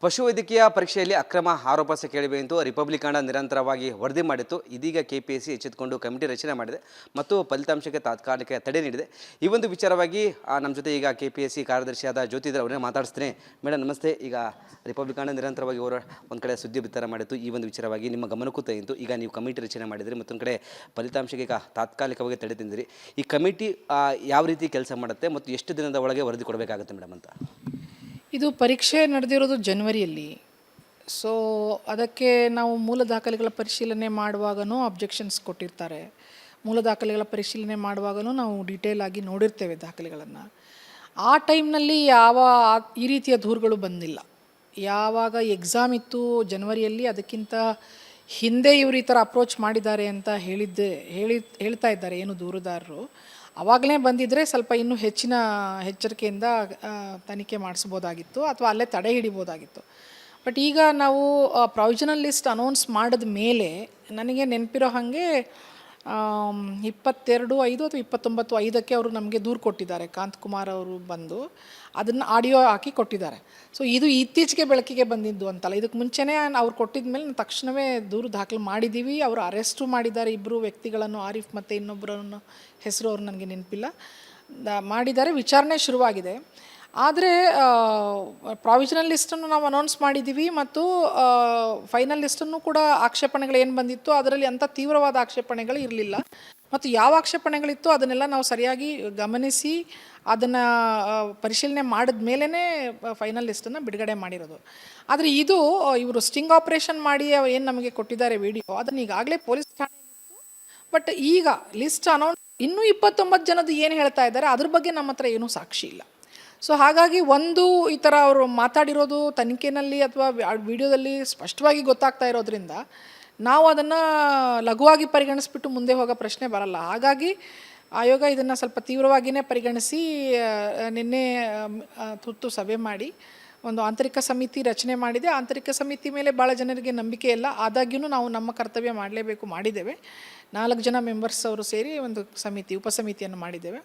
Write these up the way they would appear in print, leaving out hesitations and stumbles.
ಪಶುವೈದ್ಯಕೀಯ ಪರೀಕ್ಷೆಯಲ್ಲಿ ಅಕ್ರಮ ಆರೋಪ ಕೇಳಿಬಂತು. ರಿಪಬ್ಲಿಕ್ ನಿರಂತರವಾಗಿ ವರದಿ ಮಾಡಿತ್ತು. ಇದೀಗ ಕೆಪಿಎಸ್ಸಿ ಎಚ್ಚೆತ್ತುಕೊಂಡು ಕಮಿಟಿ ರಚನೆ ಮಾಡಿದೆ ಮತ್ತು ಫಲಿತಾಂಶಕ್ಕೆ ತಾತ್ಕಾಲಿಕ ತಡೆ ನೀಡಿದೆ. ಈ ಒಂದು ವಿಚಾರವಾಗಿ ನಮ್ಮ ಜೊತೆ ಈಗ ಕೆಪಿಎಸ್ಸಿ ಕಾರ್ಯದರ್ಶಿಯಾದ ಜ್ಯೋತಿ ಇದ್ದಾರೆ. ಅವರನ್ನೇ ಮಾತಾಡಿಸ್ತೀನಿ. ಮೇಡಮ್ ನಮಸ್ತೆ. ಈಗ ರಿಪಬ್ಲಿಕ್ ನಿರಂತರವಾಗಿ ಅವರು ಒಂದು ಕಡೆ ಸುದ್ದಿ ಬಿತ್ತರ ಮಾಡಿತ್ತು. ಈ ಒಂದು ವಿಚಾರವಾಗಿ ನಿಮ್ಮ ಗಮನಕ್ಕೂ ತಂದಿತ್ತು. ಈಗ ನೀವು ಕಮಿಟಿ ರಚನೆ ಮಾಡಿದ್ರಿ, ಮತ್ತೊಂದು ಕಡೆ ಫಲಿತಾಂಶಕ್ಕೆ ಈಗ ತಾತ್ಕಾಲಿಕವಾಗಿ ತಡೆ ತಿಂದಿರಿ. ಈ ಕಮಿಟಿ ಯಾವ ರೀತಿ ಕೆಲಸ ಮಾಡುತ್ತೆ ಮತ್ತು ಎಷ್ಟು ದಿನದ ಒಳಗೆ ವರದಿ ಕೊಡಬೇಕಾಗುತ್ತೆ ಮೇಡಮ್ ಅಂತ? ಇದು ಪರೀಕ್ಷೆ ನಡೆದಿರೋದು ಜನವರಿಯಲ್ಲಿ. ಸೊ ಅದಕ್ಕೆ ನಾವು ಮೂಲ ದಾಖಲೆಗಳ ಪರಿಶೀಲನೆ ಮಾಡುವಾಗನೂ ಅಬ್ಜೆಕ್ಷನ್ಸ್ ಕೊಟ್ಟಿರ್ತಾರೆ. ಮೂಲ ದಾಖಲೆಗಳ ಪರಿಶೀಲನೆ ಮಾಡುವಾಗನೂ ನಾವು ಡೀಟೇಲ್ ಆಗಿ ನೋಡಿರ್ತೇವೆ ದಾಖಲೆಗಳನ್ನು. ಆ ಟೈಮ್ನಲ್ಲಿ ಈ ರೀತಿಯ ದೂರುಗಳು ಬಂದಿಲ್ಲ. ಯಾವಾಗ ಎಕ್ಸಾಮ್ ಇತ್ತು ಜನವರಿಯಲ್ಲಿ, ಅದಕ್ಕಿಂತ ಹಿಂದೆ ಇವರು ಈ ಥರ ಅಪ್ರೋಚ್ ಮಾಡಿದ್ದಾರೆ ಅಂತ ಹೇಳ್ತಾ ಇದ್ದಾರೆ ಏನು ದೂರುದಾರರು. ಆವಾಗಲೇ ಬಂದಿದ್ದರೆ ಸ್ವಲ್ಪ ಇನ್ನೂ ಹೆಚ್ಚಿನ ಎಚ್ಚರಿಕೆಯಿಂದ ತನಿಖೆ ಮಾಡಿಸ್ಬೋದಾಗಿತ್ತು ಅಥವಾ ಅಲ್ಲೇ ತಡೆ ಹಿಡಿಬೋದಾಗಿತ್ತು. ಬಟ್ ಈಗ ನಾವು ಪ್ರಾವಿಷನಲ್ ಲಿಸ್ಟ್ ಅನೌನ್ಸ್ ಮಾಡಿದ ಮೇಲೆ ನನಗೆ ನೆನಪಿರೋ ಹಾಗೆ 22/5 ಅಥವಾ 29/5 ಅವರು ನಮಗೆ ದೂರು ಕೊಟ್ಟಿದ್ದಾರೆ. ಕಾಂತಕುಮಾರ್ ಅವರು ಬಂದು ಅದನ್ನು ಆಡಿಯೋ ಹಾಕಿ ಕೊಟ್ಟಿದ್ದಾರೆ. ಸೊ ಇದು ಇತ್ತೀಚೆಗೆ ಬೆಳಕಿಗೆ ಬಂದಿದ್ದು ಅಂತಲ್ಲ, ಇದಕ್ಕೆ ಮುಂಚೆನೇ ಅವ್ರು ಕೊಟ್ಟಿದ ಮೇಲೆ ತಕ್ಷಣವೇ ದೂರು ದಾಖಲು ಮಾಡಿದ್ದೀವಿ. ಅವರು ಅರೆಸ್ಟು ಮಾಡಿದ್ದಾರೆ, ಇಬ್ಬರು ವ್ಯಕ್ತಿಗಳನ್ನು, ಆರಿಫ್ ಮತ್ತು ಇನ್ನೊಬ್ಬರನ್ನು ಹೆಸರು ಅವ್ರು ನನಗೆ ನೆನಪಿಲ್ಲ, ಮಾಡಿದ್ದಾರೆ. ವಿಚಾರಣೆ ಶುರುವಾಗಿದೆ. ಆದರೆ ಪ್ರಾವಿಷನಲ್ ಲಿಸ್ಟನ್ನು ನಾವು ಅನೌನ್ಸ್ ಮಾಡಿದ್ದೀವಿ ಮತ್ತು ಫೈನಲ್ ಲಿಸ್ಟನ್ನು ಕೂಡ ಆಕ್ಷೇಪಣೆಗಳು ಏನು ಬಂದಿತ್ತು ಅದರಲ್ಲಿ ಅಂಥ ತೀವ್ರವಾದ ಆಕ್ಷೇಪಣೆಗಳು ಇರಲಿಲ್ಲ. ಮತ್ತು ಯಾವ ಆಕ್ಷೇಪಣೆಗಳಿತ್ತು ಅದನ್ನೆಲ್ಲ ನಾವು ಸರಿಯಾಗಿ ಗಮನಿಸಿ ಅದನ್ನು ಪರಿಶೀಲನೆ ಮಾಡಿದ ಮೇಲೇ ಫೈನಲ್ ಲಿಸ್ಟನ್ನು ಬಿಡುಗಡೆ ಮಾಡಿರೋದು. ಆದರೆ ಇದು ಇವರು ಸ್ಟಿಂಗ್ ಆಪ್ರೇಷನ್ ಮಾಡಿ ಏನು ನಮಗೆ ಕೊಟ್ಟಿದ್ದಾರೆ ವಿಡಿಯೋ, ಅದನ್ನು ಈಗಾಗಲೇ ಪೊಲೀಸ್ ಠಾಣೆಯಲ್ಲಿತ್ತು. ಬಟ್ ಈಗ ಲಿಸ್ಟ್ ಅನೌನ್ಸ್ ಇನ್ನೂ 29 ಜನದ್ದು ಏನು ಹೇಳ್ತಾ ಇದ್ದಾರೆ ಅದ್ರ ಬಗ್ಗೆ ನಮ್ಮ ಹತ್ರ ಏನೂ ಸಾಕ್ಷಿ ಇಲ್ಲ. ಸೊ ಹಾಗಾಗಿ ಈ ಥರ ಅವರು ಮಾತಾಡಿರೋದು ತನಿಖೆಯಲ್ಲಿ ಅಥವಾ ವಿಡಿಯೋದಲ್ಲಿ ಸ್ಪಷ್ಟವಾಗಿ ಗೊತ್ತಾಗ್ತಾ ಇರೋದ್ರಿಂದ ನಾವು ಅದನ್ನು ಲಘುವಾಗಿ ಪರಿಗಣಿಸ್ಬಿಟ್ಟು ಮುಂದೆ ಹೋಗೋ ಪ್ರಶ್ನೆ ಬರಲ್ಲ. ಹಾಗಾಗಿ ಆಯೋಗ ಇದನ್ನು ಸ್ವಲ್ಪ ತೀವ್ರವಾಗಿಯೇ ಪರಿಗಣಿಸಿ ನಿನ್ನೆ ತುರ್ತು ಸಭೆ ಮಾಡಿ ಒಂದು ಆಂತರಿಕ ಸಮಿತಿ ರಚನೆ ಮಾಡಿದೆ. ಆಂತರಿಕ ಸಮಿತಿ ಮೇಲೆ ಭಾಳ ಜನರಿಗೆ ನಂಬಿಕೆ ಇಲ್ಲ. ಆದಾಗ್ಯೂ ನಾವು ನಮ್ಮ ಕರ್ತವ್ಯ ಮಾಡಲೇಬೇಕು, ಮಾಡಿದ್ದೇವೆ. 4 ಜನ ಮೆಂಬರ್ಸ್ ಅವರು ಸೇರಿ ಒಂದು ಉಪಸಮಿತಿಯನ್ನು ಮಾಡಿದ್ದೇವೆ.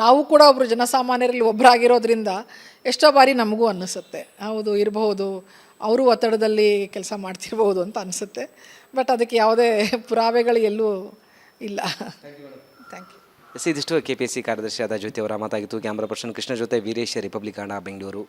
ನಾವು ಕೂಡ ಒಬ್ಬರು ಜನಸಾಮಾನ್ಯರಲ್ಲಿ ಒಬ್ಬರಾಗಿರೋದ್ರಿಂದ ಎಷ್ಟೋ ಬಾರಿ ನಮಗೂ ಅನ್ನಿಸುತ್ತೆ, ಹೌದು ಇರಬಹುದು, ಅವರು ಒತ್ತಡದಲ್ಲಿ ಕೆಲಸ ಮಾಡ್ತಿರ್ಬೋದು ಅಂತ ಅನಿಸುತ್ತೆ. ಬಟ್ ಅದಕ್ಕೆ ಯಾವುದೇ ಪುರಾವೆಗಳು ಎಲ್ಲೂ ಇಲ್ಲ. Thank you. ಇದಿಷ್ಟು ಕೆಪಿಎಸ್ಸಿ ಕಾರ್ಯದರ್ಶಿಯಾದ ಜ್ಯೋತಿ ಅವರ ಮಾತಾಗಿತ್ತು. ಕ್ಯಾಮ್ರಾ ಪರ್ಸನ್ ಕೃಷ್ಣ ಜೊತೆ ವೀರೇಶ್, ರಿಪಬ್ಲಿಕ್ ಬೆಂಗಳೂರು.